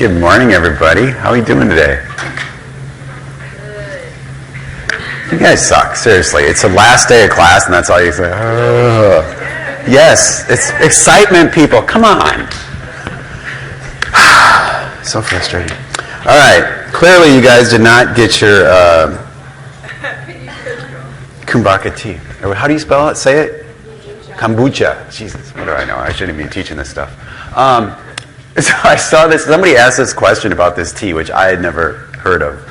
Good morning, everybody. How are you doing today? You guys suck, seriously. It's the last day of class, and that's all you say. Oh. Yes, it's excitement, people. Come on. So frustrating. All right. Clearly, you guys did not get your Kumbaka tea. How do you spell it? Say it. Kombucha. Jesus, what do I know? I shouldn't be teaching this stuff. So I saw this. Somebody asked this question about this tea, which I had never heard of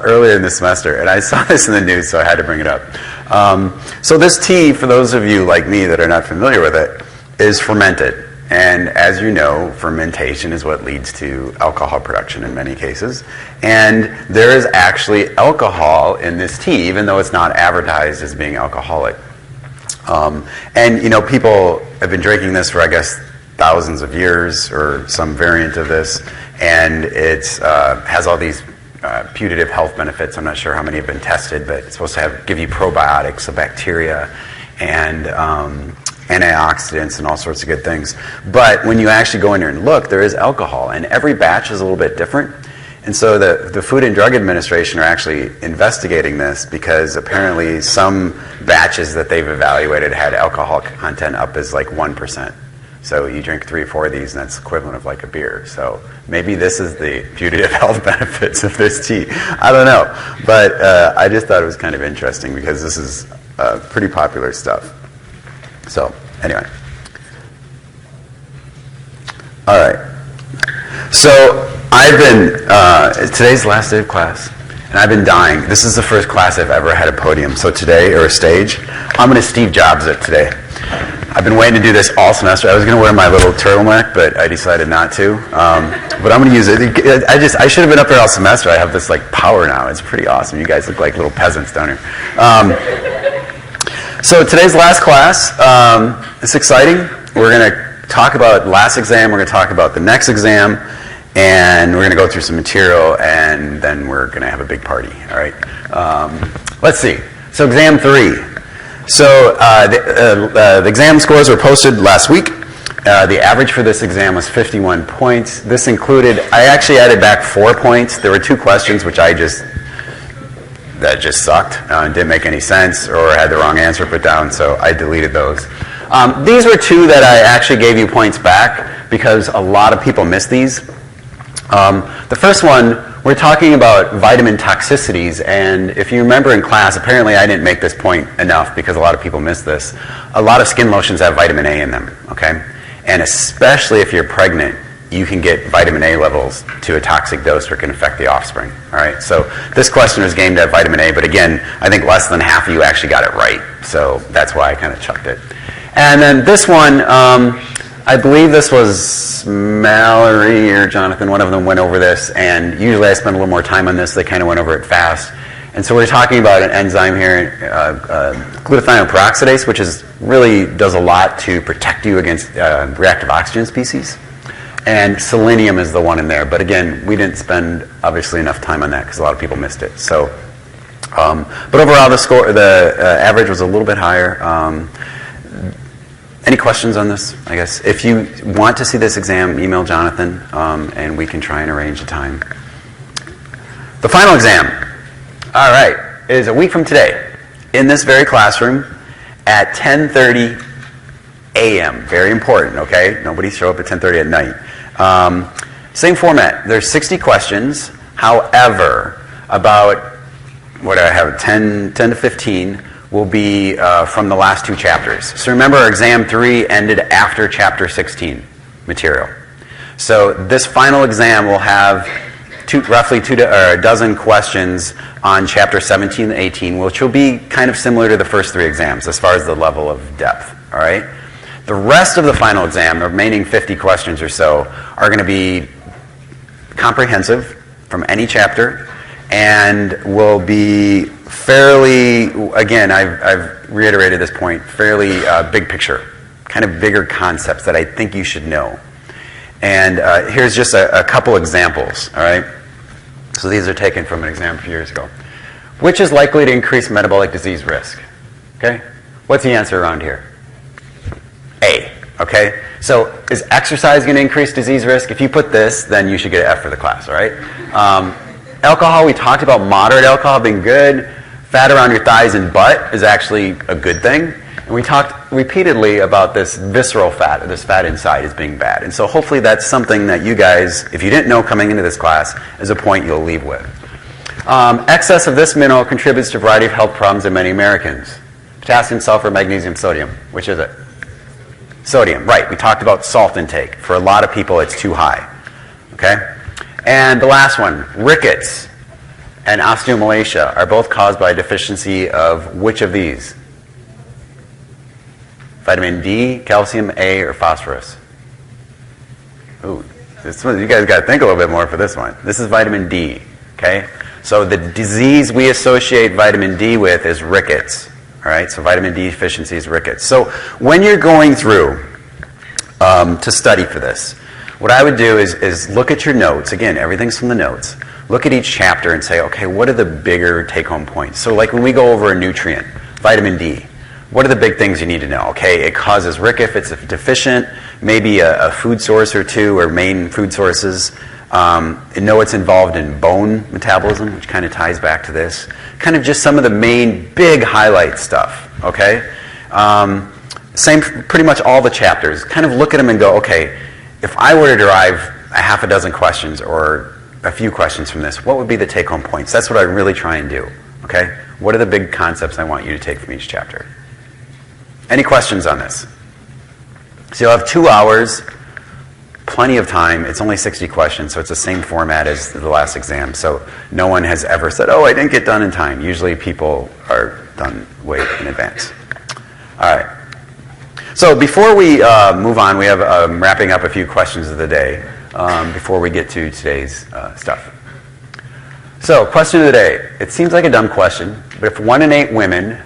earlier in the semester, and I saw this in the news, so I had to bring it up. So this tea, for those of you like me that are not familiar with it, is fermented. And as you know, fermentation is what leads to alcohol production in many cases. And there is actually alcohol in this tea, even though it's not advertised as being alcoholic. And, you know, people have been drinking this for, I guess, thousands of years or some variant of this. And it has all these putative health benefits. I'm not sure how many have been tested, but it's supposed to give you probiotics, so bacteria, and antioxidants and all sorts of good things. But when you actually go in there and look, there is alcohol, and every batch is a little bit different. And so the Food and Drug Administration are actually investigating this because apparently some batches that they've evaluated had alcohol content up as like 1%. So you drink 3 or 4 of these, and that's equivalent of like a beer. So maybe this is the putative health benefits of this tea. I don't know. But I just thought it was kind of interesting because this is pretty popular stuff. So, anyway. All right. So, I've been, today's the last day of class, and I've been dying. This is the first class I've ever had a podium. So today, or a stage, I'm going to Steve Jobs it today. I've been waiting to do this all semester. I was going to wear my little turtleneck, but I decided not to. But I'm going to use it. I should have been up there all semester. I have this like power now. It's pretty awesome. You guys look like little peasants down here. So today's last class. It's exciting. We're going to talk about last exam. We're going to talk about the next exam. And we're going to go through some material. And then we're going to have a big party. All right. Let's see. So exam 3. So the exam scores were posted last week. The average for this exam was 51 points. This included, I actually added back 4 points. There were 2 questions which that just sucked, didn't make any sense, or had the wrong answer put down, so I deleted those. These were 2 that I actually gave you points back because a lot of people missed these. The first one, we're talking about vitamin toxicities, and if you remember in class, apparently I didn't make this point enough because a lot of people missed this. A lot of skin lotions have vitamin A in them, okay? And especially if you're pregnant, you can get vitamin A levels to a toxic dose or can affect the offspring, all right? So this question was aimed at vitamin A, but again, I think less than half of you actually got it right, so that's why I kind of chucked it. And then this one, I believe this was Mallory or Jonathan, one of them went over this, and usually I spend a little more time on this. They kind of went over it fast. And so we're talking about an enzyme here, glutathione peroxidase, which really does a lot to protect you against reactive oxygen species. And selenium is the one in there. But again, we didn't spend obviously enough time on that because a lot of people missed it. So, but overall, the average was a little bit higher. Any questions on this? I guess if you want to see this exam, email Jonathan, and we can try and arrange a time. The final exam, all right, is a week from today in this very classroom at 10:30 a.m. Very important, okay? Nobody show up at 10:30 at night. Same format. There's 60 questions. However, about what do I have? 10 to 15. Will be from the last 2 chapters. So remember, exam 3 ended after chapter 16 material. So this final exam will have roughly a dozen questions on chapter 17 and 18, which will be kind of similar to the first 3 exams as far as the level of depth. All right. The rest of the final exam, the remaining 50 questions or so, are going to be comprehensive from any chapter and will be fairly, again, I've reiterated this point, fairly big picture, kind of bigger concepts that I think you should know. And here's just a couple examples, all right? So these are taken from an exam a few years ago. Which is likely to increase metabolic disease risk? Okay? What's the answer around here? A. Okay? So is exercise going to increase disease risk? If you put this, then you should get an F for the class, all right? Alcohol, we talked about moderate alcohol being good. Fat around your thighs and butt is actually a good thing. And we talked repeatedly about this visceral fat, or this fat inside, as being bad. And so hopefully that's something that you guys, if you didn't know coming into this class, is a point you'll leave with. Excess of this mineral contributes to a variety of health problems in many Americans. Potassium, sulfur, magnesium, sodium. Which is it? Sodium, right. We talked about salt intake. For a lot of people, it's too high. Okay? And the last one, rickets and osteomalacia are both caused by a deficiency of which of these? Vitamin D, calcium, A, or phosphorus? Ooh, this one, you guys got to think a little bit more for this one. This is vitamin D, okay? So the disease we associate vitamin D with is rickets, all right? So vitamin D deficiency is rickets. So when you're going through to study for this, what I would do is look at your notes. Again, everything's from the notes. Look at each chapter and say, okay, what are the bigger take-home points? So like when we go over a nutrient, vitamin D, what are the big things you need to know? Okay, it causes rick if it's deficient, maybe a food source or two, or main food sources. Know it's involved in bone metabolism, which kind of ties back to this. Kind of just some of the main big highlight stuff, okay? Same, pretty much all the chapters. Kind of look at them and go, okay, if I were to derive a half a dozen questions or a few questions from this, what would be the take-home points? That's what I really try and do, okay? What are the big concepts I want you to take from each chapter? Any questions on this? So you'll have 2 hours, plenty of time. It's only 60 questions, so it's the same format as the last exam. So no one has ever said, oh, I didn't get done in time. Usually people are done way in advance. All right. So before we move on, we have wrapping up a few questions of the day before we get to today's stuff. So question of the day. It seems like a dumb question, but if 1 in 8 women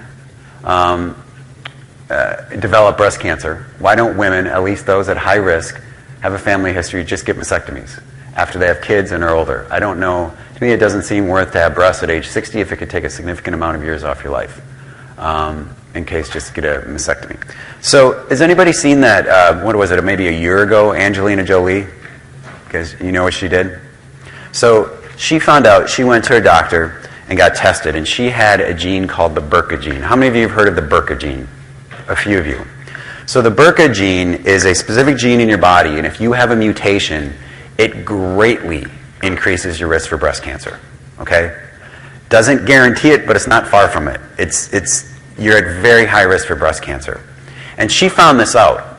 develop breast cancer, why don't women, at least those at high risk, have a family history, just get mastectomies after they have kids and are older? I don't know. To me, it doesn't seem worth to have breasts at age 60 if it could take a significant amount of years off your life. In case, just get a mastectomy. So has anybody seen that, what was it, maybe a year ago, Angelina Jolie? Because you know what she did? So she found out, she went to her doctor and got tested, and she had a gene called the BRCA gene. How many of you have heard of the BRCA gene? A few of you. So the BRCA gene is a specific gene in your body, and if you have a mutation, it greatly increases your risk for breast cancer. Okay? Doesn't guarantee it, but it's not far from it. You're at very high risk for breast cancer. And she found this out.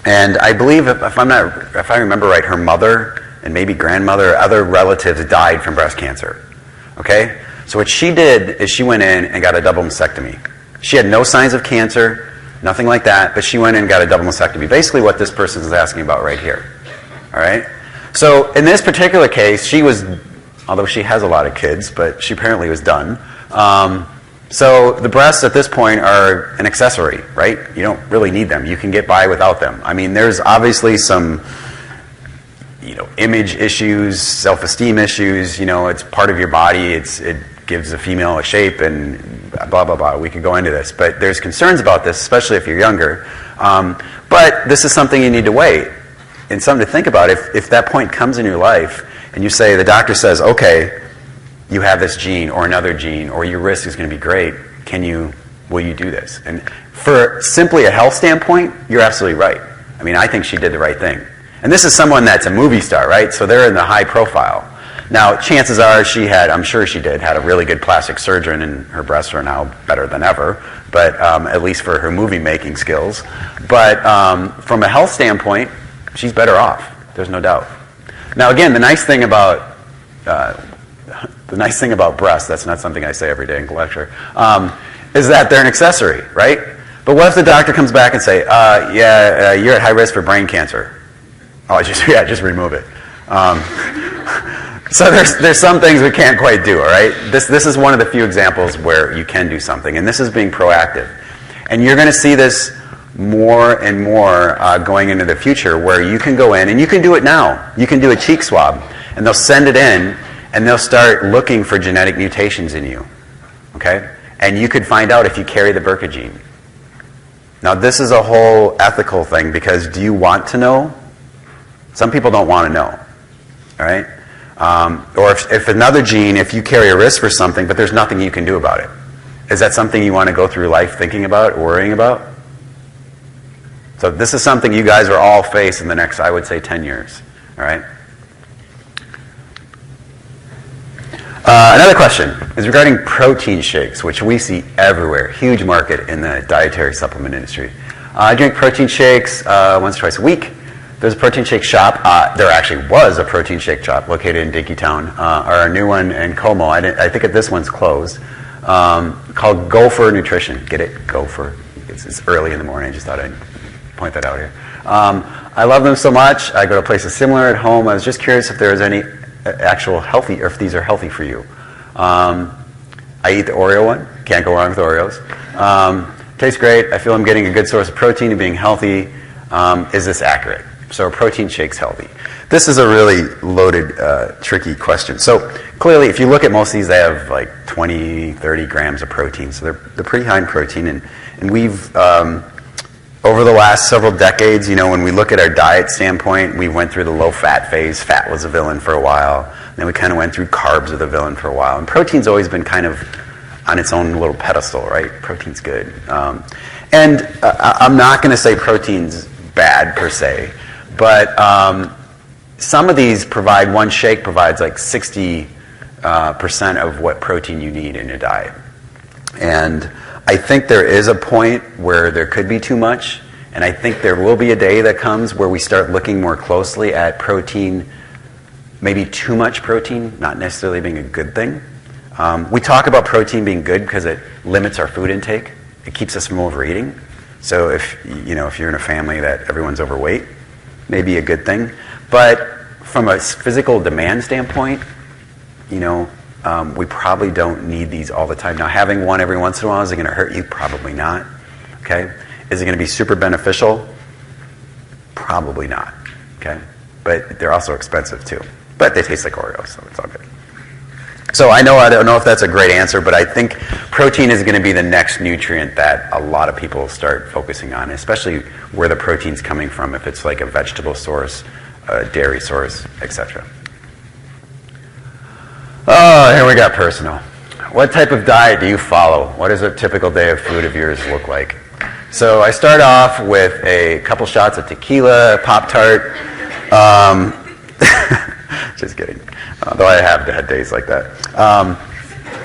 And I believe, if I remember right, her mother and maybe grandmother or other relatives died from breast cancer. Okay? So what she did is she went in and got a double mastectomy. She had no signs of cancer, nothing like that, but she went in and got a double mastectomy. Basically what this person is asking about right here. All right? So in this particular case, she was, although she has a lot of kids, but she apparently was done. So the breasts at this point are an accessory, right? You don't really need them. You can get by without them. I mean, there's obviously some, image issues, self-esteem issues. It's part of your body. It gives a female a shape and blah, blah, blah. We could go into this. But there's concerns about this, especially if you're younger. But this is something you need to weigh and something to think about. If that point comes in your life and you say, the doctor says, okay, you have this gene or another gene, or your risk is going to be great, will you do this? And for simply a health standpoint, you're absolutely right. I mean, I think she did the right thing. And this is someone that's a movie star, right? So they're in the high profile. Now, chances are I'm sure she had a really good plastic surgeon, and her breasts are now better than ever, but at least for her movie-making skills. But from a health standpoint, she's better off. There's no doubt. Now, again, the nice thing about breasts, that's not something I say every day in lecture, is that they're an accessory, right? But what if the doctor comes back and say, you're at high risk for brain cancer? Oh, just remove it. So there's some things we can't quite do, all right? This is one of the few examples where you can do something, and this is being proactive. And you're going to see this more and more going into the future, where you can go in, and you can do it now. You can do a cheek swab, and they'll send it in, and they'll start looking for genetic mutations in you, okay? And you could find out if you carry the BRCA gene. Now, this is a whole ethical thing, because do you want to know? Some people don't want to know, all right? Or if another gene, if you carry a risk for something, but there's nothing you can do about it, is that something you want to go through life thinking about, worrying about? So this is something you guys are all face in the next, I would say, 10 years, all right? Another question is regarding protein shakes, which we see everywhere. Huge market in the dietary supplement industry. I drink protein shakes once or twice a week. There's a protein shake shop. There actually was a protein shake shop located in Dinkytown, or a new one in Como. I think this one's closed, called Gopher Nutrition. Get it? Gopher. It's early in the morning. I just thought I'd point that out here. I love them so much. I go to places similar at home. I was just curious if there was any actual healthy, or if these are healthy for you. I eat the Oreo one. Can't go wrong with Oreos. Tastes great. I feel I'm getting a good source of protein and being healthy. Is this accurate? So are protein shakes healthy? This is a really loaded, tricky question. So clearly, if you look at most of these, they have like 20, 30 grams of protein. So they're pretty high in protein. And we've, over the last several decades, when we look at our diet standpoint, we went through the low-fat phase. Fat was a villain for a while. Then we kind of went through carbs with a villain for a while. And protein's always been kind of on its own little pedestal, right? Protein's good. I'm not going to say protein's bad per se, but some of these one shake provides like 60% of what protein you need in your diet. And I think there is a point where there could be too much, and I think there will be a day that comes where we start looking more closely at protein, maybe too much protein, not necessarily being a good thing. We talk about protein being good because it limits our food intake. It keeps us from overeating. So if you're in a family that everyone's overweight, maybe a good thing. But from a physical demand standpoint, we probably don't need these all the time. Now, having one every once in a while, is it going to hurt you? Probably not. Okay? Is it going to be super beneficial? Probably not. Okay? But they're also expensive too. But they taste like Oreos, so it's all good. So I don't know if that's a great answer, but I think protein is going to be the next nutrient that a lot of people start focusing on, especially where the protein's coming from, if it's like a vegetable source, a dairy source, etc. Oh, here we got personal. What type of diet do you follow? What does a typical day of food of yours look like? So I start off with a couple shots of tequila, Pop-Tart. Just kidding. Though I have had days like that.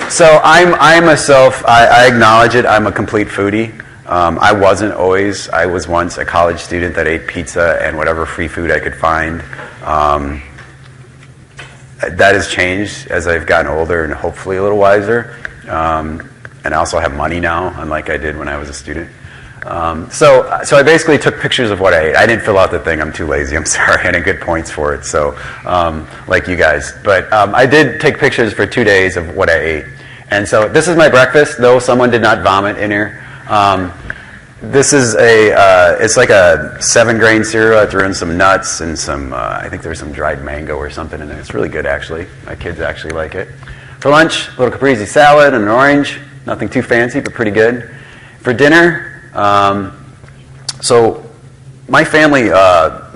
So I acknowledge it. I'm a complete foodie. I wasn't always. I was once a college student that ate pizza and whatever free food I could find. That has changed as I've gotten older and hopefully a little wiser. And I also have money now, unlike I did when I was a student. So I basically took pictures of what I ate. I didn't fill out the thing. I'm too lazy. I'm sorry. I didn't get points for it. So, like you guys. But I did take pictures for 2 days of what I ate. And so this is my breakfast, though someone did not vomit in here. This is it's like a 7-grain cereal. I threw in some nuts and some, I think there's some dried mango or something in there. It's really good, actually. My kids actually like it. For lunch, a little caprese salad and an orange. Nothing too fancy, but pretty good. For dinner, so my family,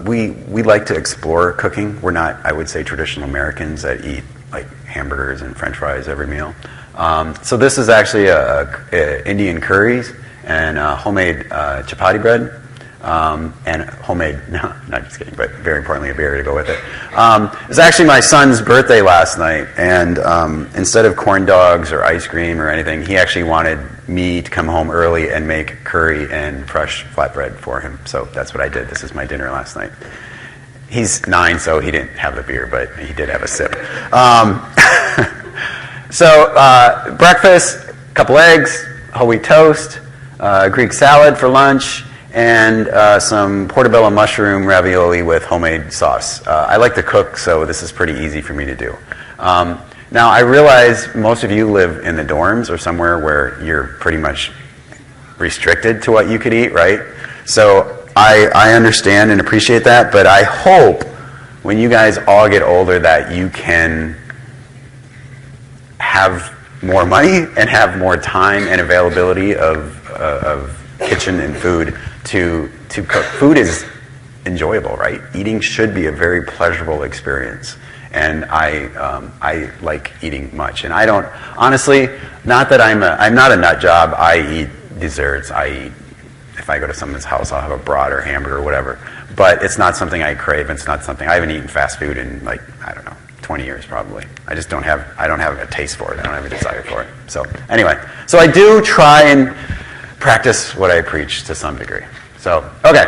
we like to explore cooking. We're not, I would say, traditional Americans that eat like hamburgers and French fries every meal. So this is actually Indian curries and homemade chapati bread and homemade, no, not just kidding, but very importantly, a beer to go with it. It was actually my son's birthday last night, and instead of corn dogs or ice cream or anything, he actually wanted me to come home early and make curry and fresh flatbread for him. So that's what I did. This is my dinner last night. He's 9, so he didn't have the beer, but he did have a sip. So breakfast, a couple eggs, whole wheat toast, Greek salad for lunch, and some portobello mushroom ravioli with homemade sauce. I like to cook, so this is pretty easy for me to do. Now, I realize most of you live in the dorms or somewhere where you're pretty much restricted to what you could eat, right? So I understand and appreciate that, but I hope when you guys all get older that you can have more money and have more time and availability of kitchen and food to cook. Food is enjoyable, right? Eating should be a very pleasurable experience. And I like eating much. And I don't, honestly, not that I'm not a nut job. I eat desserts. If I go to someone's house, I'll have a brat or hamburger or whatever. But it's not something I crave. It's not something, I haven't eaten fast food in 20 years probably. I don't have a taste for it. I don't have a desire for it. So anyway, so I do try and practice what I preach to some degree. So, okay.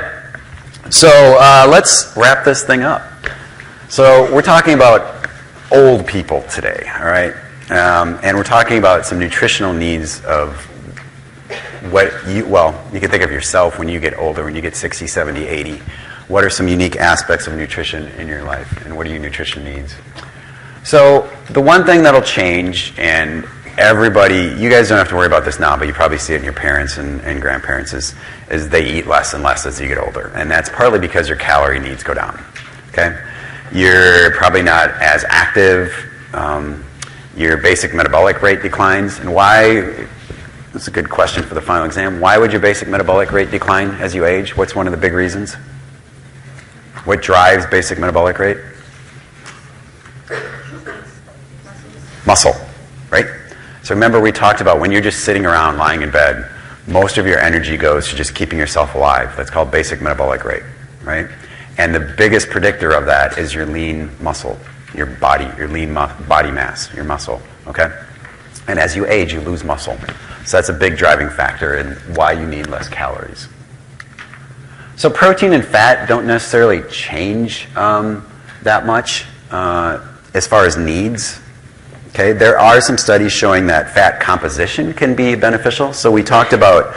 So let's wrap this thing up. So we're talking about old people today, all right? And we're talking about some nutritional needs of what you can think of yourself when you get older, when you get 60, 70, 80. What are some unique aspects of nutrition in your life, and what are your nutrition needs? So the one thing that'll change, and everybody, you guys don't have to worry about this now, but you probably see it in your parents and grandparents, is they eat less and less as you get older. And that's partly because your calorie needs go down, okay? You're probably not as active. Your basic metabolic rate declines. And why? That's a good question for the final exam. Why would your basic metabolic rate decline as you age? What's one of the big reasons? What drives basic metabolic rate? Muscle, right? So remember we talked about when you're just sitting around lying in bed, most of your energy goes to just keeping yourself alive. That's called basic metabolic rate, right? And the biggest predictor of that is your lean muscle, your lean body mass, your muscle, okay? And as you age, you lose muscle. So that's a big driving factor in why you need less calories. So protein and fat don't necessarily change that much as far as needs. Okay, there are some studies showing that fat composition can be beneficial. So we talked about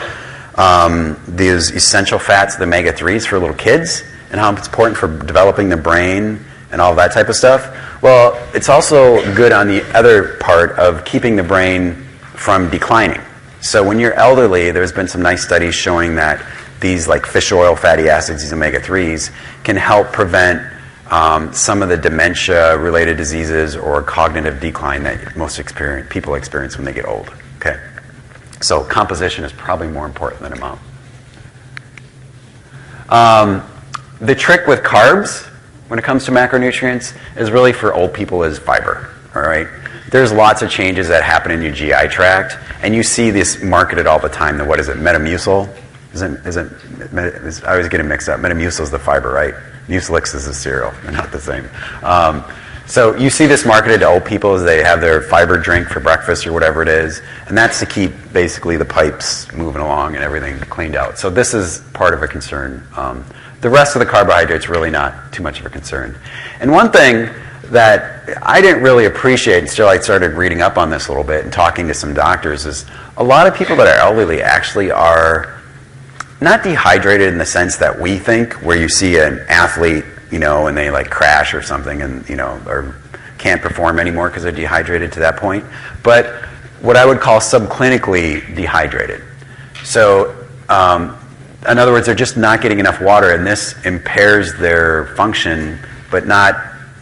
these essential fats, the omega-3s for little kids, and how it's important for developing the brain and all that type of stuff. Well, it's also good on the other part of keeping the brain from declining. So when you're elderly, there's been some nice studies showing that these like fish oil fatty acids, these omega-3s, can help prevent some of the dementia-related diseases or cognitive decline that most people experience when they get old. Okay, so composition is probably more important than amount. The trick with carbs, when it comes to macronutrients, is really for old people is fiber. All right, there's lots of changes that happen in your GI tract, and you see this marketed all the time. What is it? Metamucil? I always get it mixed up. Metamucil is the fiber, right? Mucilix is the cereal. They're not the same. So you see this marketed to old people as they have their fiber drink for breakfast or whatever it is, and that's to keep basically the pipes moving along and everything cleaned out. So this is part of a concern. The rest of the carbohydrates really not too much of a concern. And one thing that I didn't really appreciate until I started reading up on this a little bit and talking to some doctors is a lot of people that are elderly actually are not dehydrated in the sense that we think, where you see an athlete, and they like crash or something and, or can't perform anymore because they're dehydrated to that point, but what I would call subclinically dehydrated. So, in other words, they're just not getting enough water, and this impairs their function, but not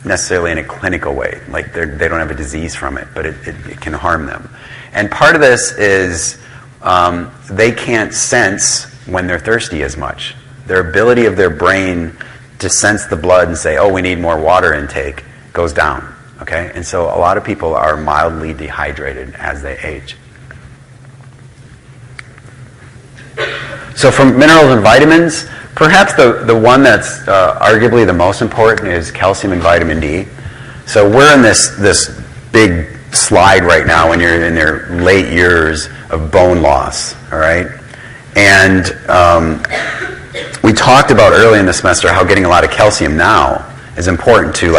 necessarily in a clinical way. Like they don't have a disease from it, but it can harm them. And part of this is they can't sense when they're thirsty as much. Their ability of their brain to sense the blood and say, oh, we need more water intake, goes down. Okay? And so a lot of people are mildly dehydrated as they age. So from minerals and vitamins, perhaps the one that's arguably the most important is calcium and vitamin D. So we're in this big slide right now when you're in your late years of bone loss, all right? And we talked about early in the semester how getting a lot of calcium now is important to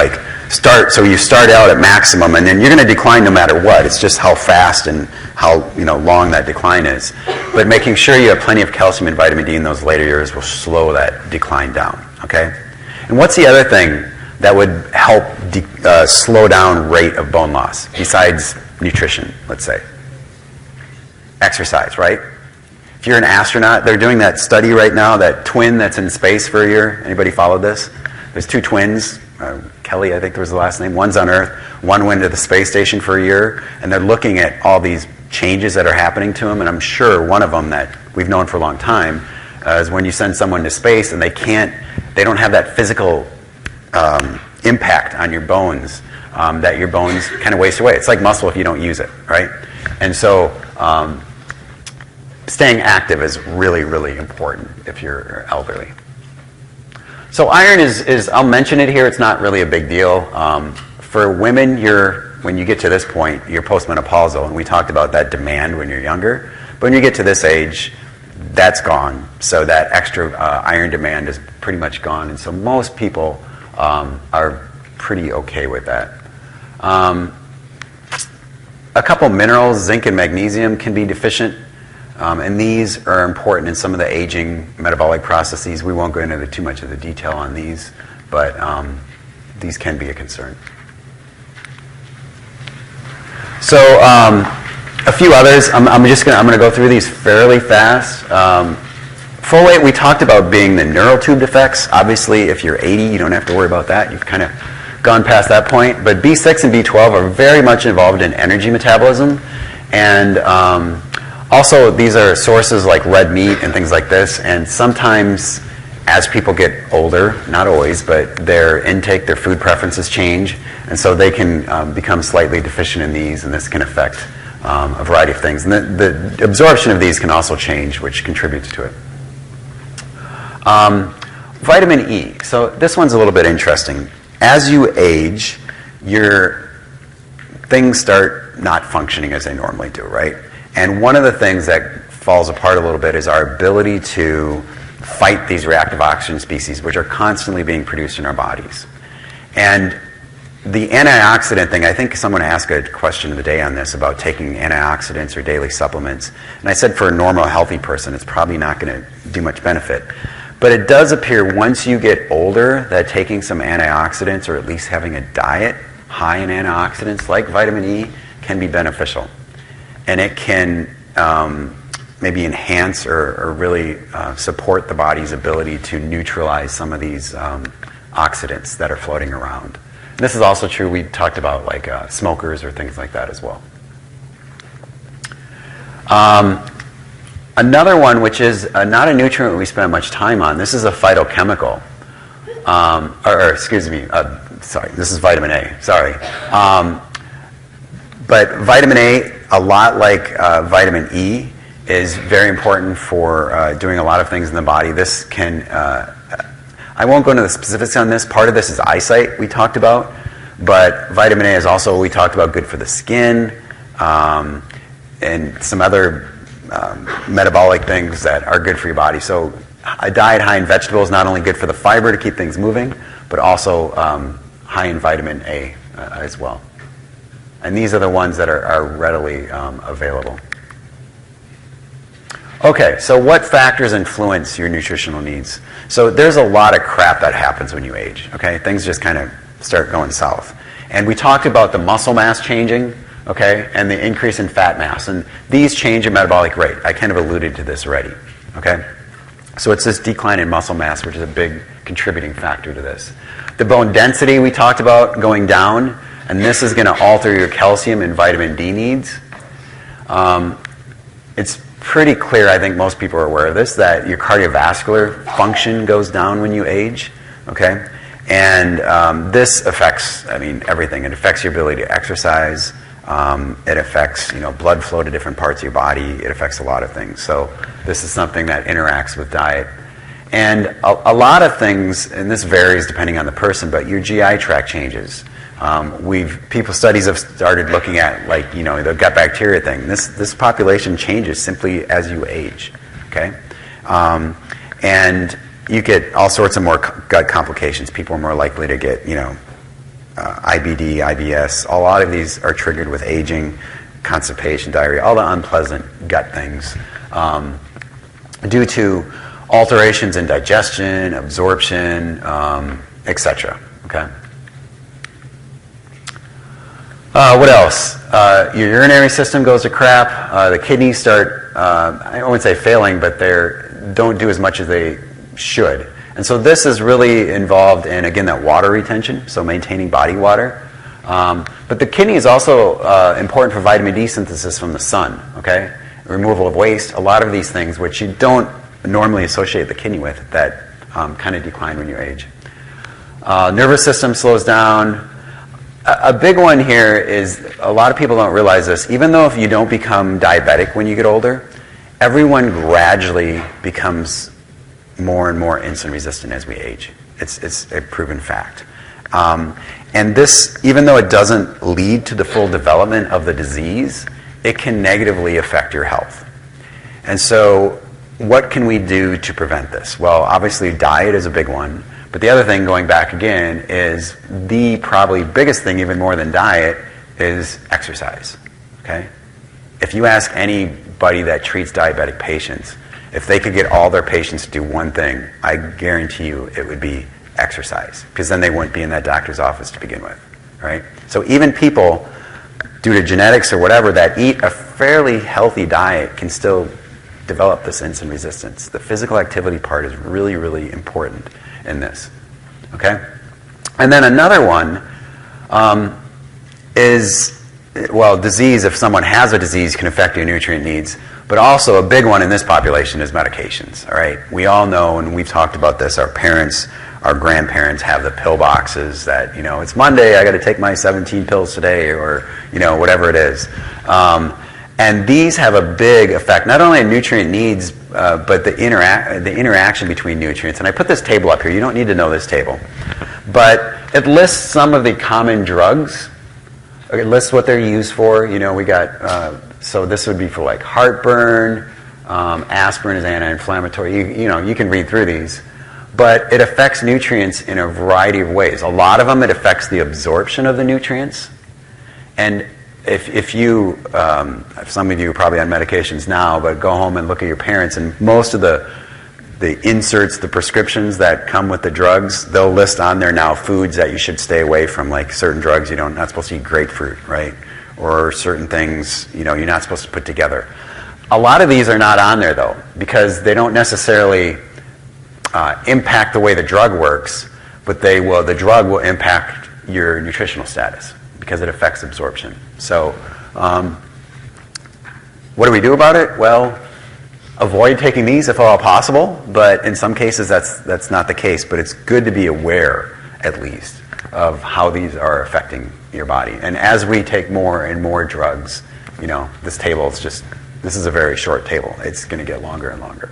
start. So you start out at maximum, and then you're going to decline no matter what. It's just how fast and how long that decline is. But making sure you have plenty of calcium and vitamin D in those later years will slow that decline down. Okay. And what's the other thing that would help slow down rate of bone loss besides nutrition? Let's say exercise, right? If you're an astronaut, they're doing that study right now, that twin that's in space for a year. Anybody followed this? There's two twins. Kelly, I think was the last name. One's on Earth. One went to the space station for a year, and they're looking at all these changes that are happening to them, and I'm sure one of them that we've known for a long time, is when you send someone to space and they don't have that physical impact on your bones, that your bones kind of waste away. It's like muscle if you don't use it, right? And so staying active is really, really important if you're elderly. So iron is I'll mention it here, it's not really a big deal. For women, when you get to this point, you're postmenopausal, and we talked about that demand when you're younger. But when you get to this age, that's gone. So that extra iron demand is pretty much gone, and so most people are pretty okay with that. A couple minerals, zinc and magnesium, can be deficient, and these are important in some of the aging metabolic processes. We won't go into too much of the detail on these, but these can be a concern. So a few others. I'm going to go through these fairly fast. Folate, we talked about being the neural tube defects. Obviously, if you're 80, you don't have to worry about that. You've kind of gone past that point. But B6 and B12 are very much involved in energy metabolism. And also, these are sources like red meat and things like this. And sometimes, as people get older, not always, but their intake, their food preferences change. And so they can become slightly deficient in these, and this can affect a variety of things. And the absorption of these can also change, which contributes to it. Vitamin E. So this one's a little bit interesting. As you age, your things start not functioning as they normally do, right? And one of the things that falls apart a little bit is our ability to fight these reactive oxygen species, which are constantly being produced in our bodies. And the antioxidant thing, I think someone asked a question of the day on this about taking antioxidants or daily supplements. And I said for a normal, healthy person, it's probably not going to do much benefit. But it does appear once you get older that taking some antioxidants, or at least having a diet high in antioxidants like vitamin E, can be beneficial. And it can maybe enhance or really support the body's ability to neutralize some of these oxidants that are floating around. And this is also true, we talked about like smokers or things like that as well. Another one, which is not a nutrient we spend much time on, this is a phytochemical. This is vitamin A, sorry. But vitamin A, a lot like vitamin E, is very important for doing a lot of things in the body. This can, I won't go into the specifics on this. Part of this is eyesight we talked about, but vitamin A is also, we talked about, good for the skin and some other metabolic things that are good for your body. So a diet high in vegetables is not only good for the fiber to keep things moving, but also high in vitamin A as well. And these are the ones that are readily available. Okay, so what factors influence your nutritional needs? So there's a lot of crap that happens when you age, okay? Things just kind of start going south. And we talked about the muscle mass changing, okay, and the increase in fat mass. And these change at metabolic rate. I kind of alluded to this already, okay? So it's this decline in muscle mass, which is a big contributing factor to this. The bone density we talked about going down, and this is going to alter your calcium and vitamin D needs. It's pretty clear, I think most people are aware of this, that your cardiovascular function goes down when you age, okay? And this affects, everything. It affects your ability to exercise. It affects, blood flow to different parts of your body. It affects a lot of things. So this is something that interacts with diet. And a lot of things, and this varies depending on the person, but your GI tract changes. Studies have started looking at, the gut bacteria thing. This population changes simply as you age, okay? And you get all sorts of more gut complications. People are more likely to get, IBD, IBS. A lot of these are triggered with aging, constipation, diarrhea, all the unpleasant gut things due to alterations in digestion, absorption, etc. Okay. What else? Your urinary system goes to crap. The kidneys start, I wouldn't say failing, but they don't do as much as they should. And so this is really involved in, again, that water retention, so maintaining body water. But the kidney is also important for vitamin D synthesis from the sun, okay? removal of waste, a lot of these things which you don't normally associate the kidney with, that kind of decline when you age. Nervous system slows down. A big one here is, a lot of people don't realize this, even though if you don't become diabetic when you get older, everyone gradually becomes more and more insulin resistant as we age. It's a proven fact. And this, even though it doesn't lead to the full development of the disease, it can negatively affect your health. And so what can we do to prevent this? Well, obviously diet is a big one. But the other thing, going back again, is the probably biggest thing, even more than diet, is exercise. Okay? If you ask anybody that treats diabetic patients, if they could get all their patients to do one thing, I guarantee you it would be exercise, because then they wouldn't be in that doctor's office to begin with. Right? So even people, due to genetics or whatever, that eat a fairly healthy diet can still develop this insulin resistance. The physical activity part is really, really important in this. Okay? And then another one is, well, disease, if someone has a disease, can affect your nutrient needs. But also a big one in this population is medications. All right? We all know, and we've talked about this, our parents, our grandparents have the pill boxes that, it's Monday, I got to take my 17 pills today, or, whatever it is. And these have a big effect, not only on nutrient needs, but the interaction between nutrients. And I put this table up here. You don't need to know this table. But it lists some of the common drugs. It lists what they're used for. We got, so this would be for like heartburn. Aspirin is anti-inflammatory. You can read through these. But it affects nutrients in a variety of ways. A lot of them, it affects the absorption of the nutrients. And if some of you are probably on medications now, but go home and look at your parents, and most of the inserts, the prescriptions that come with the drugs, they'll list on there now foods that you should stay away from, like certain drugs you're not supposed to eat grapefruit, right? Or certain things, you're not supposed to put together. A lot of these are not on there, though, because they don't necessarily impact the way the drug works, but the drug will impact your nutritional status, because it affects absorption. So what do we do about it? Well, avoid taking these if at all possible, but in some cases that's not the case. But it's good to be aware, at least, of how these are affecting your body. And as we take more and more drugs, this table is this is a very short table. It's going to get longer and longer.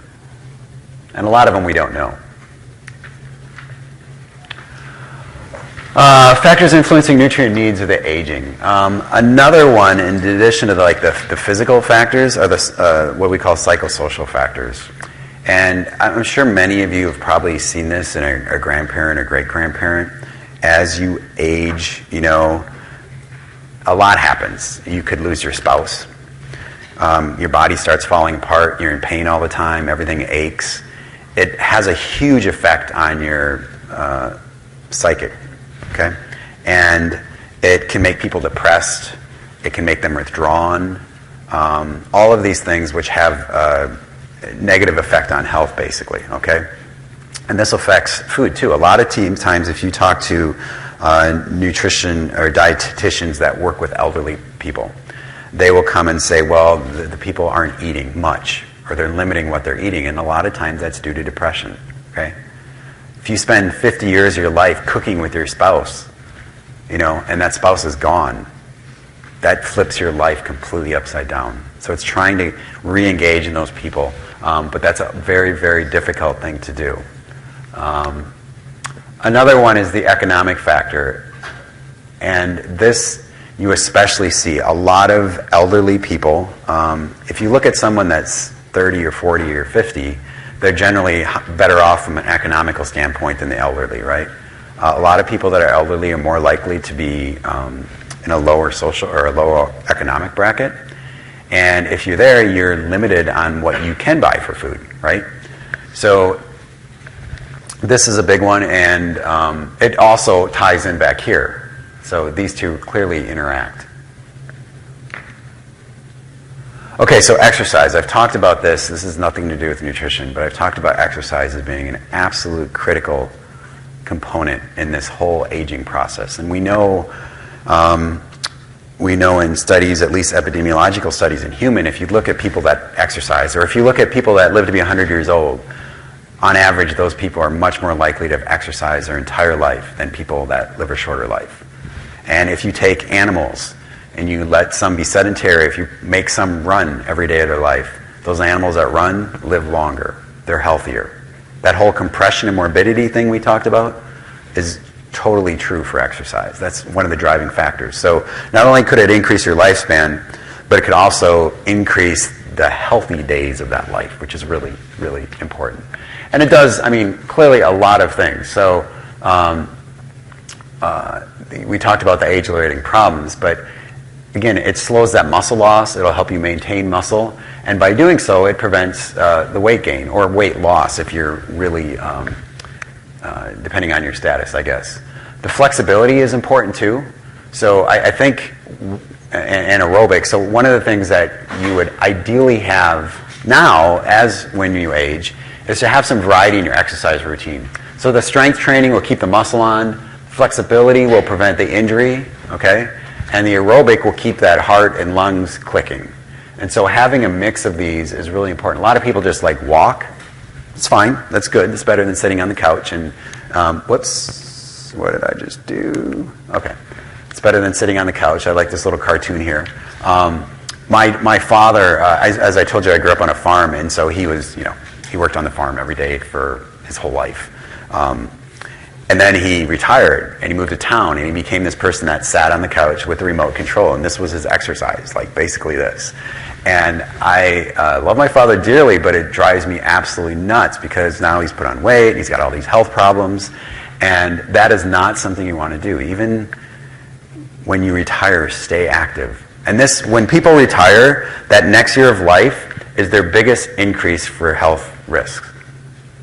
And a lot of them we don't know. Factors influencing nutrient needs are the aging. Another one, in addition to the physical factors, are what we call psychosocial factors. And I'm sure many of you have probably seen this in a grandparent or great-grandparent. As you age, a lot happens. You could lose your spouse. Your body starts falling apart. You're in pain all the time. Everything aches. It has a huge effect on your psychic. Okay? And it can make people depressed. It can make them withdrawn. All of these things which have a negative effect on health, basically. Okay? And this affects food, too. A lot of times, if you talk to nutrition or dietitians that work with elderly people, they will come and say, well, the people aren't eating much, or they're limiting what they're eating. And a lot of times that's due to depression. Okay? If you spend 50 years of your life cooking with your spouse, and that spouse is gone, that flips your life completely upside down. So it's trying to re-engage in those people, but that's a very, very difficult thing to do. Another one is the economic factor, and this you especially see a lot of elderly people. If you look at someone that's 30 or 40 or 50, they're generally better off from an economical standpoint than the elderly, right? A lot of people that are elderly are more likely to be in a lower social or a lower economic bracket. And if you're there, you're limited on what you can buy for food, right? So this is a big one, and it also ties in back here. So these two clearly interact. Okay, so exercise. I've talked about this. This has nothing to do with nutrition, but I've talked about exercise as being an absolute critical component in this whole aging process. And we know, we know in studies, at least epidemiological studies in human, if you look at people that exercise, or if you look at people that live to be 100 years old, on average, those people are much more likely to have exercised their entire life than people that live a shorter life. And if you take animals and you let some be sedentary, if you make some run every day of their life, those animals that run live longer. They're healthier. That whole compression and morbidity thing we talked about is totally true for exercise. That's one of the driving factors. So not only could it increase your lifespan, but it could also increase the healthy days of that life, which is really, really important. And it does, I mean, clearly a lot of things. So we talked about the age-related problems, but again, it slows that muscle loss. It'll help you maintain muscle. And by doing so, it prevents the weight gain or weight loss if you're really, depending on your status, I guess. The flexibility is important too. So I think, and aerobics, so one of the things that you would ideally have now, as when you age, is to have some variety in your exercise routine. So the strength training will keep the muscle on, flexibility will prevent the injury, okay? And the aerobic will keep that heart and lungs clicking. And so having a mix of these is really important. A lot of people just like walk. It's fine. That's good. It's better than sitting on the couch. And whoops, what did I just do? Okay. It's better than sitting on the couch. I like this little cartoon here. My father, as I told you, I grew up on a farm, and so he was, he worked on the farm every day for his whole life. And then he retired, and he moved to town, and he became this person that sat on the couch with the remote control, and this was his exercise, like basically this. And I love my father dearly, but it drives me absolutely nuts because now he's put on weight, and he's got all these health problems, and that is not something you want to do. Even when you retire, stay active. And this, when people retire, that next year of life is their biggest increase for health risks.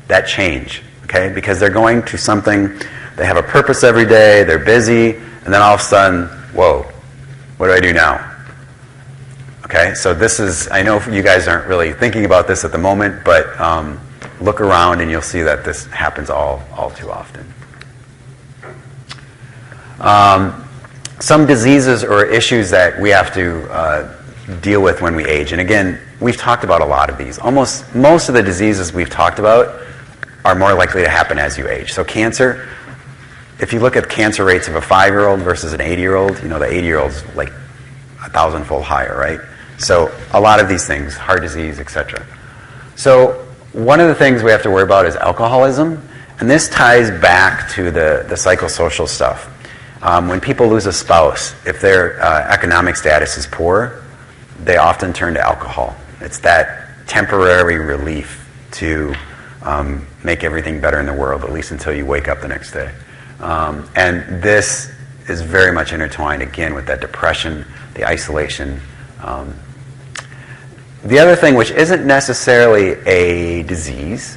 That change. Okay, because they're going to something, they have a purpose every day, they're busy, and then all of a sudden, whoa, what do I do now? Okay, so this is, I know you guys aren't really thinking about this at the moment, but look around and you'll see that this happens all too often. Some diseases or issues that we have to deal with when we age, and again, we've talked about a lot of these. Almost most of the diseases we've talked about are more likely to happen as you age. So cancer, if you look at cancer rates of a 5-year-old versus an 80-year-old, the 80-year-old's like 1,000-fold higher, right? So a lot of these things, heart disease, etc. So one of the things we have to worry about is alcoholism, and this ties back to the psychosocial stuff. When people lose a spouse, if their economic status is poor, they often turn to alcohol. It's that temporary relief to make everything better in the world, at least until you wake up the next day. And this is very much intertwined, again, with that depression, the isolation. The other thing, which isn't necessarily a disease,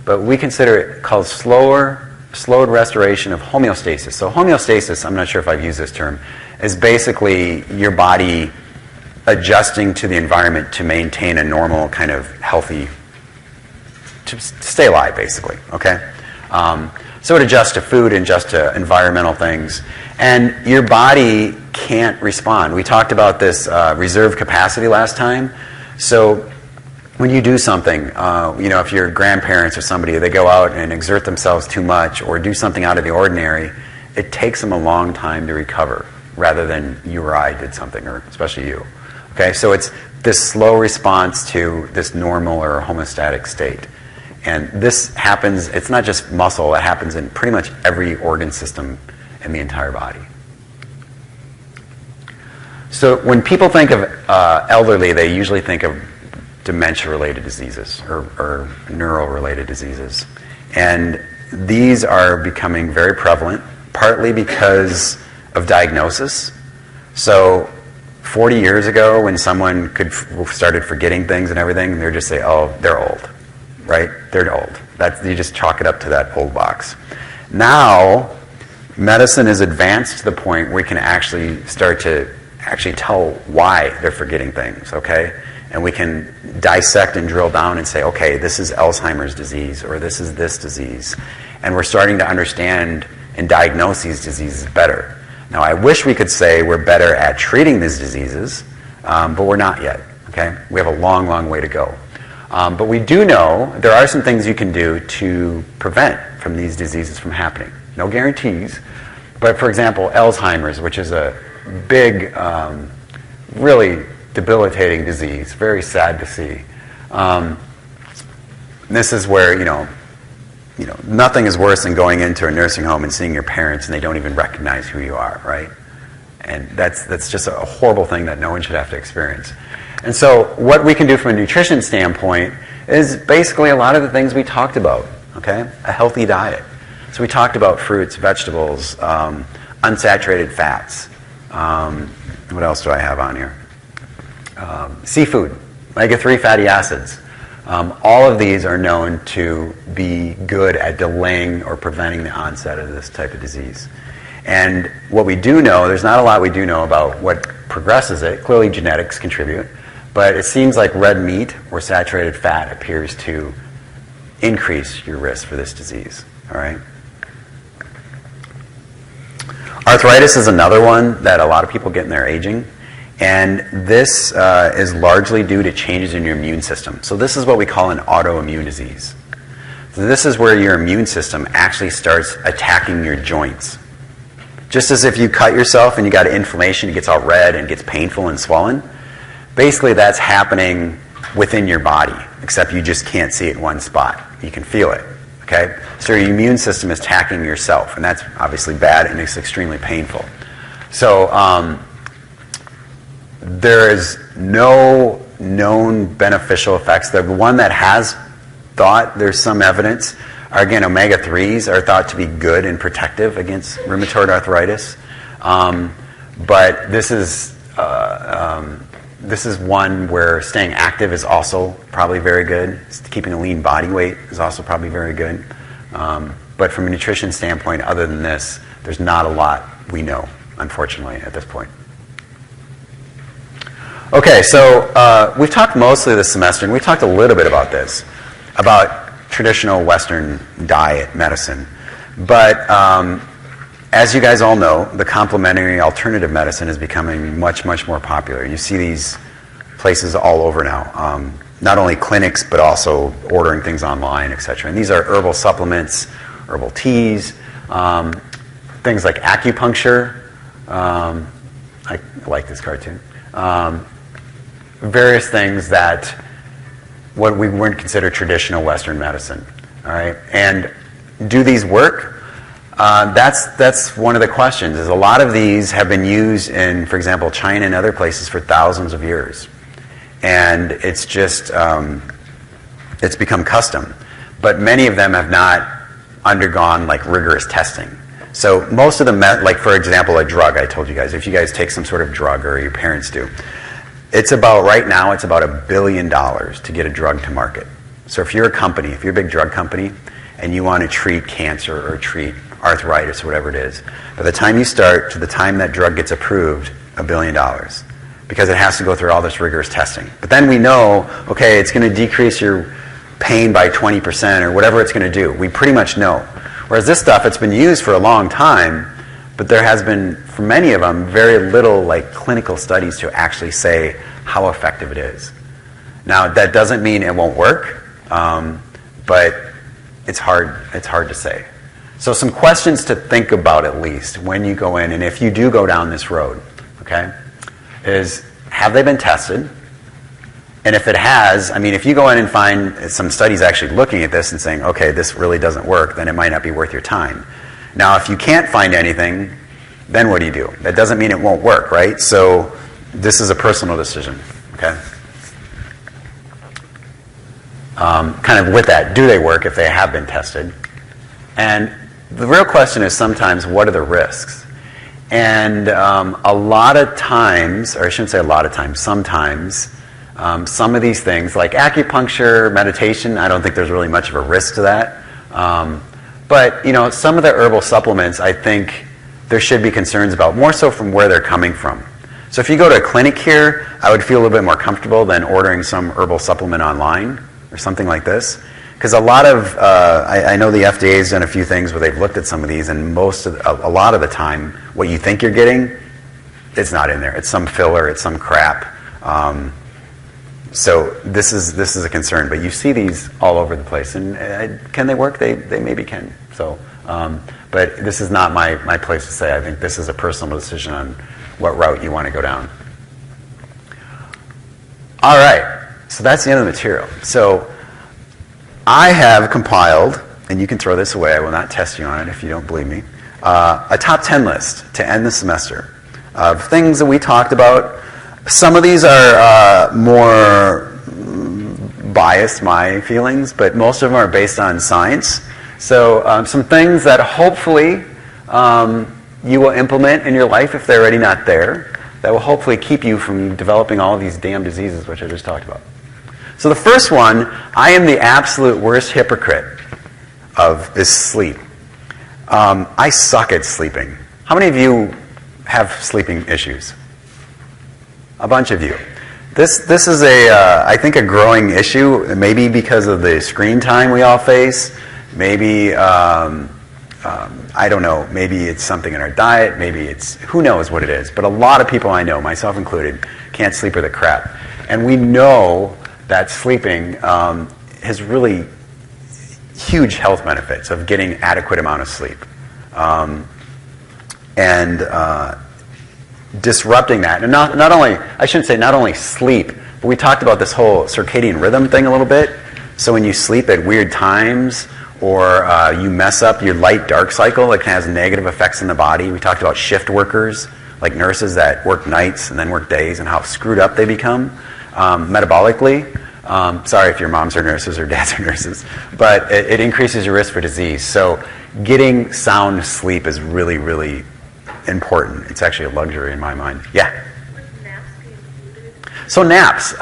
but we consider it called slowed restoration of homeostasis. So homeostasis, I'm not sure if I've used this term, is basically your body adjusting to the environment to maintain a normal kind of healthy, to stay alive, basically, okay? So it adjusts to food and adjusts to environmental things. And your body can't respond. We talked about this reserve capacity last time. So when you do something, if your grandparents or somebody, they go out and exert themselves too much or do something out of the ordinary, it takes them a long time to recover rather than you or I did something, or especially you. Okay, so it's this slow response to this normal or homeostatic state. And this happens, it's not just muscle, it happens in pretty much every organ system in the entire body. So when people think of elderly, they usually think of dementia-related diseases or neural-related diseases. And these are becoming very prevalent, partly because of diagnosis. So 40 years ago, when someone started forgetting things and everything, they'd just say, oh, they're old. Right? They're old. You just chalk it up to that old box. Now, medicine is advanced to the point where we can actually start to tell why they're forgetting things, okay? And we can dissect and drill down and say, okay, this is Alzheimer's disease, or this is this disease. And we're starting to understand and diagnose these diseases better. Now, I wish we could say we're better at treating these diseases, but we're not yet, okay? We have a long, long way to go. But we do know there are some things you can do to prevent from these diseases from happening. No guarantees, but for example, Alzheimer's, which is a big, really debilitating disease, very sad to see. This is where, nothing is worse than going into a nursing home and seeing your parents and they don't even recognize who you are, right? And that's just a horrible thing that no one should have to experience. And so what we can do from a nutrition standpoint is basically a lot of the things we talked about, okay? A healthy diet. So we talked about fruits, vegetables, unsaturated fats. What else do I have on here? Seafood, omega-3 fatty acids. All of these are known to be good at delaying or preventing the onset of this type of disease. And what we do know, there's not a lot we do know about what progresses it. Clearly genetics contribute, but it seems like red meat or saturated fat appears to increase your risk for this disease, all right? Arthritis is another one that a lot of people get in their aging. And this is largely due to changes in your immune system. So this is what we call an autoimmune disease. So this is where your immune system actually starts attacking your joints. Just as if you cut yourself and you got an inflammation, it gets all red and gets painful and swollen. Basically, that's happening within your body, except you just can't see it in one spot. You can feel it, okay? So your immune system is attacking yourself, and that's obviously bad and it's extremely painful. So there is no known beneficial effects. The one that has thought there's some evidence are, again, omega-3s are thought to be good and protective against rheumatoid arthritis. But this is one where staying active is also probably very good. Keeping a lean body weight is also probably very good. But from a nutrition standpoint, other than this, there's not a lot we know, unfortunately, at this point. Okay, so we've talked mostly this semester, and we've talked a little bit about this, about traditional Western diet medicine. But as you guys all know, the complementary alternative medicine is becoming much, much more popular. You see these places all over now, not only clinics, but also ordering things online, etc. And these are herbal supplements, herbal teas, things like acupuncture. I like this cartoon. Various things that what we wouldn't consider traditional Western medicine, all right? And do these work? That's one of the questions. Is a lot of these have been used in, for example, China and other places for thousands of years, and it's just it's become custom. But many of them have not undergone like rigorous testing. So most of them, like for example, a drug. I told you guys, if you guys take some sort of drug or your parents do. It's about, right now, it's about $1 billion to get a drug to market. So if you're a company, if you're a big drug company, and you want to treat cancer or treat arthritis or whatever it is, by the time you start to the time that drug gets approved, $1 billion. Because it has to go through all this rigorous testing. But then we know, okay, it's going to decrease your pain by 20% or whatever it's going to do. We pretty much know. Whereas this stuff, it's been used for a long time, but there has been, for many of them, very little like clinical studies to actually say how effective it is. Now, that doesn't mean it won't work, but it's hard to say. So some questions to think about at least when you go in, and if you do go down this road, okay, is have they been tested? And if it has, I mean, if you go in and find some studies actually looking at this and saying, okay, this really doesn't work, then it might not be worth your time. Now, if you can't find anything, then what do you do? That doesn't mean it won't work, right? So this is a personal decision, okay? Kind of with that, do they work if they have been tested? And the real question is sometimes, what are the risks? And a lot of times, or I shouldn't say a lot of times, sometimes, some of these things, like acupuncture, meditation, I don't think there's really much of a risk to that. But, some of the herbal supplements, I think there should be concerns about, more so from where they're coming from. So if you go to a clinic here, I would feel a little bit more comfortable than ordering some herbal supplement online or something like this. because a lot of, I know the FDA has done a few things where they've looked at some of these, and a lot of the time, what you think you're getting, it's not in there. It's some filler, it's some crap. So this is a concern, but you see these all over the place, and can they work? They maybe can. So, but this is not my place to say. I think this is a personal decision on what route you want to go down. All right, so that's the end of the material. So I have compiled, and you can throw this away. I will not test you on it if you don't believe me. A top 10 list to end the semester of things that we talked about. Some of these are more biased, my feelings, but most of them are based on science. So some things that hopefully you will implement in your life if they're already not there, that will hopefully keep you from developing all of these damn diseases, which I just talked about. So the first one, I am the absolute worst hypocrite of, is sleep. I suck at sleeping. How many of you have sleeping issues? A bunch of you. This is I think a growing issue, maybe because of the screen time we all face. Maybe, I don't know, maybe it's something in our diet, maybe it's, who knows what it is. But a lot of people I know, myself included, can't sleep with a crap. And we know that sleeping has really huge health benefits of getting adequate amount of sleep. Disrupting that, and not only, I shouldn't say not only sleep, but we talked about this whole circadian rhythm thing a little bit. So when you sleep at weird times, or you mess up your light-dark cycle, it has negative effects in the body. We talked about shift workers, like nurses that work nights and then work days, and how screwed up they become metabolically. Sorry if your moms are nurses or dads are nurses, but it increases your risk for disease. So getting sound sleep is really, really important. It's actually a luxury in my mind. Yeah? So naps.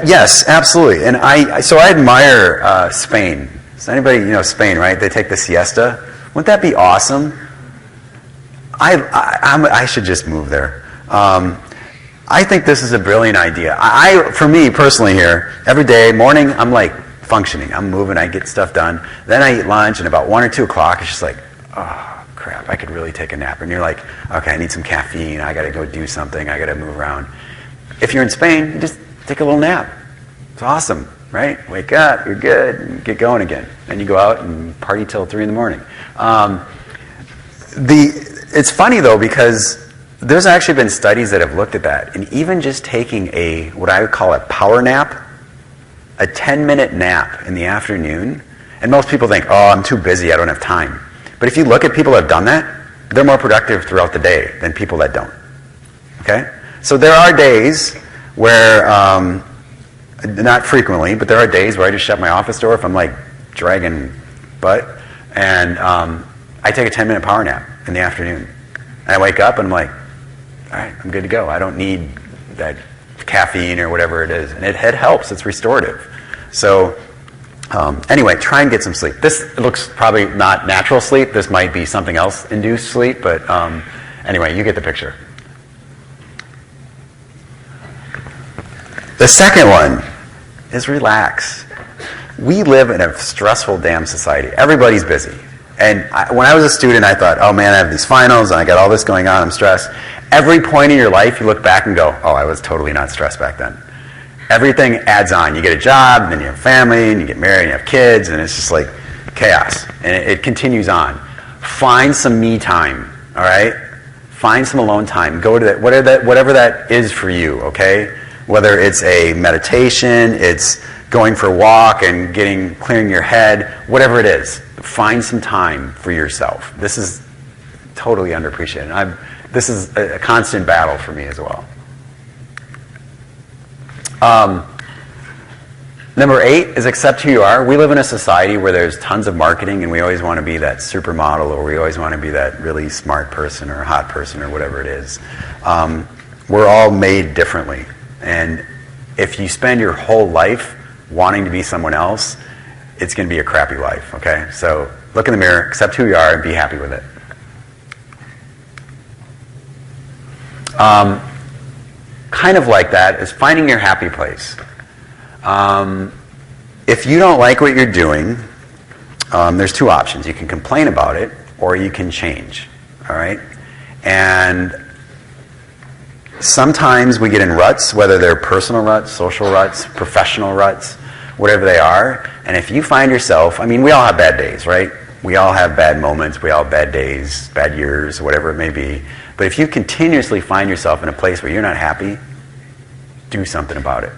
Yes, absolutely. And I admire Spain. So anybody, Spain, right? They take the siesta. Wouldn't that be awesome? I should just move there. I think this is a brilliant idea. For me personally here, every day, morning, I'm like functioning. I'm moving, I get stuff done. Then I eat lunch, and about 1 or 2 o'clock, it's just like, oh, crap, I could really take a nap. And you're like, okay, I need some caffeine. I got to go do something. I got to move around. If you're in Spain, you just take a little nap. It's awesome, right? Wake up, you're good, and get going again. Then you go out and party till 3 in the morning. It's funny, though, because there's actually been studies that have looked at that. And even just taking what I would call a power nap, a 10-minute nap in the afternoon, and most people think, oh, I'm too busy, I don't have time. But if you look at people that have done that, they're more productive throughout the day than people that don't. Okay? So there are days where, not frequently, but there are days where I just shut my office door if I'm like dragging butt, and I take a 10-minute power nap in the afternoon. And I wake up and I'm like, all right, I'm good to go. I don't need that caffeine or whatever it is. And it helps. It's restorative. So anyway, try and get some sleep. This looks probably not natural sleep. This might be something else induced sleep. But anyway, you get the picture. The second one is relax. We live in a stressful damn society. Everybody's busy. And when I was a student, I thought, oh man, I have these finals, and I got all this going on, I'm stressed. Every point in your life, you look back and go, oh, I was totally not stressed back then. Everything adds on. You get a job, and then you have family, and you get married, and you have kids, and it's just like chaos. And it continues on. Find some me time, all right? Find some alone time. Go to that, whatever that is for you, okay? Whether it's a meditation, it's going for a walk and clearing your head, whatever it is. Find some time for yourself. This is totally underappreciated. This is a constant battle for me as well. Number 8 is accept who you are. We live in a society where there's tons of marketing, and we always want to be that supermodel, or we always want to be that really smart person or hot person or whatever it is. We're all made differently. And if you spend your whole life wanting to be someone else, it's going to be a crappy life, okay? So look in the mirror, accept who you are, and be happy with it. Kind of like that is finding your happy place. if you don't like what you're doing, there's two options. You can complain about it, or you can change. All right? And sometimes we get in ruts, whether they're personal ruts, social ruts, professional ruts, whatever they are. And if you find yourself, I mean, we all have bad days, right? We all have bad moments. We all have bad days, bad years, whatever it may be. But if you continuously find yourself in a place where you're not happy, do something about it.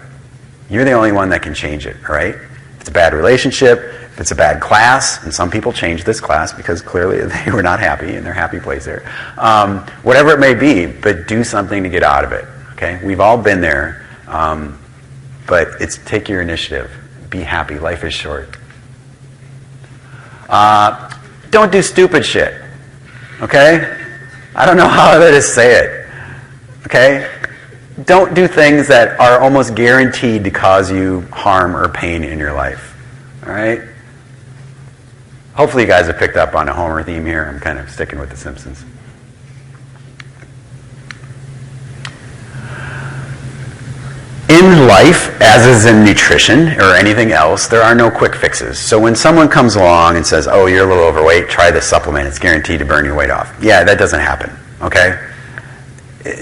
You're the only one that can change it, all right? If it's a bad relationship, if it's a bad class, and some people change this class because clearly they were not happy in their happy place there. Whatever it may be, but do something to get out of it, okay? We've all been there, but it's take your initiative. Be happy. Life is short. Don't do stupid shit, okay? I don't know how to say it, okay? Don't do things that are almost guaranteed to cause you harm or pain in your life, all right? Hopefully you guys have picked up on a Homer theme here. I'm kind of sticking with The Simpsons. In life, as is in nutrition or anything else, there are no quick fixes. So when someone comes along and says, oh, you're a little overweight, try this supplement, it's guaranteed to burn your weight off. Yeah, that doesn't happen, okay?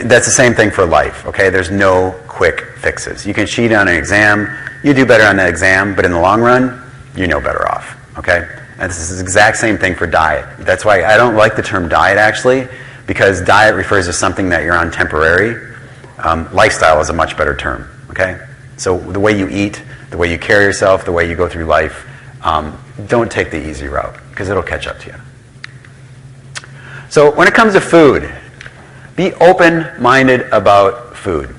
That's the same thing for life, okay? There's no quick fixes. You can cheat on an exam, you do better on that exam, but in the long run, you're no better off, okay? And this is the exact same thing for diet. That's why I don't like the term diet, actually, because diet refers to something that you're on temporary. Lifestyle is a much better term. Okay? So the way you eat, the way you carry yourself, the way you go through life, don't take the easy route because it'll catch up to you. So when it comes to food, be open-minded about food.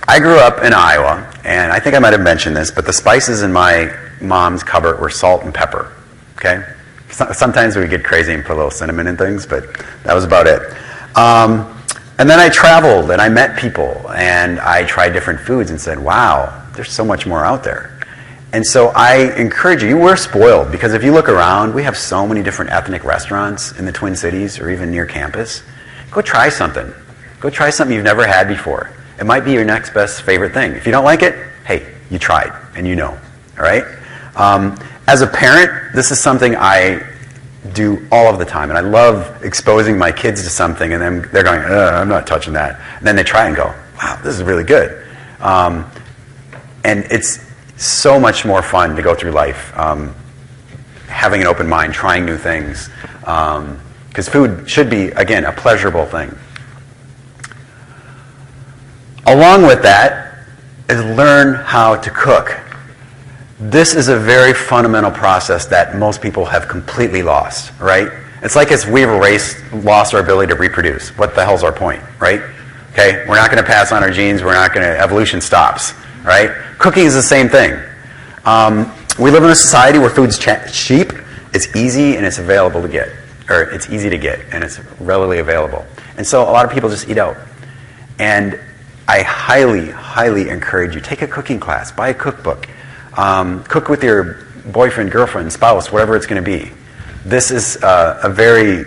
I grew up in Iowa, and I think I might have mentioned this, but the spices in my mom's cupboard were salt and pepper. Okay? Sometimes we get crazy and put a little cinnamon in things, but that was about it. And then I traveled and I met people and I tried different foods and said, wow, there's so much more out there. And so I encourage you, we're spoiled because if you look around, we have so many different ethnic restaurants in the Twin Cities or even near campus. Go try something. Go try something you've never had before. It might be your next best favorite thing. If you don't like it, hey, you tried and you know. All right? As a parent, this is something I do all of the time, and I love exposing my kids to something, and then they're going, I'm not touching that. And then they try and go, wow, this is really good. And it's so much more fun to go through life, having an open mind, trying new things, because food should be, again, a pleasurable thing. Along with that is learn how to cook. This is a very fundamental process that most people have completely lost, right? It's like as we've lost our ability to reproduce. What the hell's our point, right? Okay, we're not going to pass on our genes. We're not going to, evolution stops, right? Cooking is the same thing. We live in a society where food's cheap, it's easy, and it's available to get. Or it's easy to get, and it's readily available. And so a lot of people just eat out. And I highly, highly encourage you, take a cooking class, buy a cookbook. Cook with your boyfriend, girlfriend, spouse, whatever it's going to be. This is a very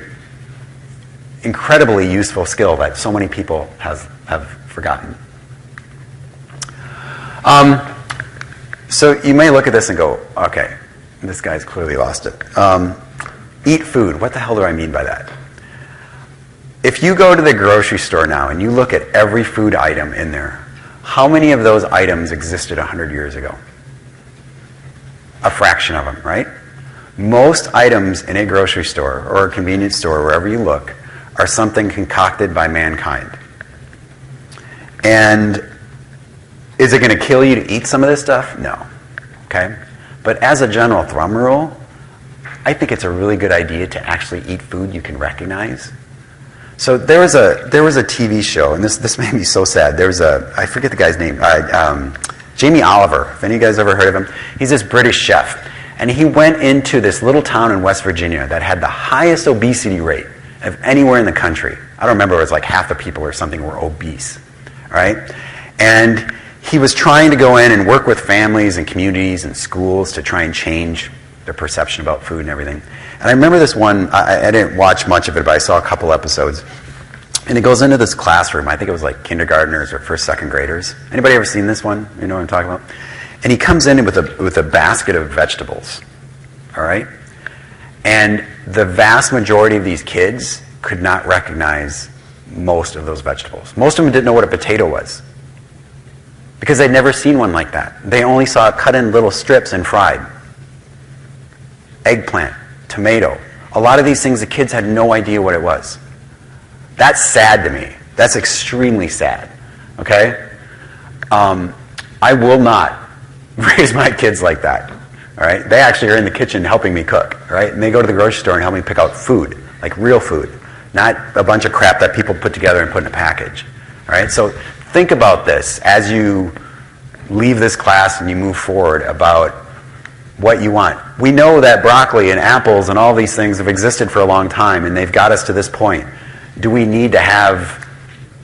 incredibly useful skill that so many people have forgotten. So you may look at this and go, okay, this guy's clearly lost it. Eat food. What the hell do I mean by that? If you go to the grocery store now and you look at every food item in there, how many of those items existed 100 years ago? A fraction of them, right? Most items in a grocery store or a convenience store, wherever you look, are something concocted by mankind. And is it going to kill you to eat some of this stuff? No. Okay? But as a general thumb rule, I think it's a really good idea to actually eat food you can recognize. So there was a TV show, and this made me so sad. There was I forget the guy's name, Jamie Oliver, if any of you guys ever heard of him. He's this British chef. And he went into this little town in West Virginia that had the highest obesity rate of anywhere in the country. I don't remember, it was like half the people or something were obese. All right? And he was trying to go in and work with families and communities and schools to try and change their perception about food and everything. And I remember this one, I didn't watch much of it, but I saw a couple episodes. And it goes into this classroom. I think it was like kindergartners or first, second graders. Anybody ever seen this one? You know what I'm talking about? And he comes in with a basket of vegetables, all right? And the vast majority of these kids could not recognize most of those vegetables. Most of them didn't know what a potato was because they'd never seen one like that. They only saw it cut in little strips and fried. Eggplant, tomato. A lot of these things, the kids had no idea what it was. That's sad to me. That's extremely sad, okay? I will not raise my kids like that, all right? They actually are in the kitchen helping me cook, all right? And they go to the grocery store and help me pick out food, like real food, not a bunch of crap that people put together and put in a package, all right? So think about this as you leave this class and you move forward about what you want. We know that broccoli and apples and all these things have existed for a long time, and they've got us to this point. Do we need to have,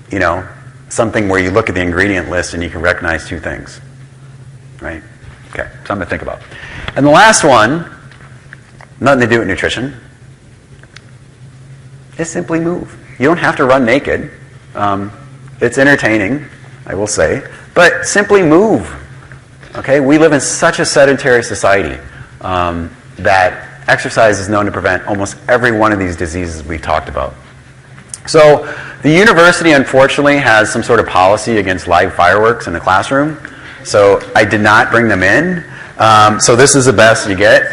you know, something where you look at the ingredient list and you can recognize two things, right? Okay, something to think about. And the last one, nothing to do with nutrition, is simply move. You don't have to run naked. It's entertaining, I will say, but simply move. Okay, we live in such a sedentary society that exercise is known to prevent almost every one of these diseases we've talked about. So the university, unfortunately, has some sort of policy against live fireworks in the classroom. So I did not bring them in. So this is the best you get.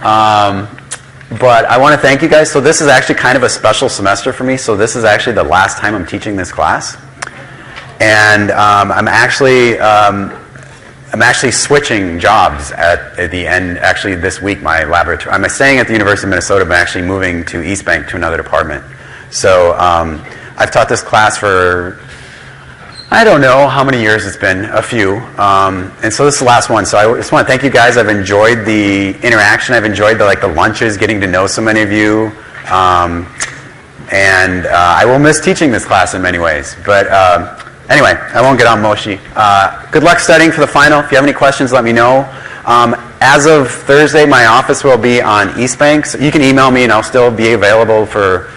But I want to thank you guys. So this is actually kind of a special semester for me. So this is actually the last time I'm teaching this class. And I'm actually switching jobs at the end, actually this week, my laboratory. I'm staying at the University of Minnesota, but actually moving to East Bank to another department. So I've taught this class for, I don't know how many years it's been, a few. And so this is the last one. So I just want to thank you guys. I've enjoyed the interaction. I've enjoyed the lunches, getting to know so many of you. And I will miss teaching this class in many ways. But anyway, I won't get on mushy. Good luck studying for the final. If you have any questions, let me know. As of Thursday, my office will be on East Bank. So you can email me and I'll still be available for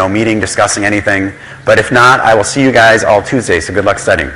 meeting, discussing anything. But if not, I will see you guys all Tuesday, so good luck studying.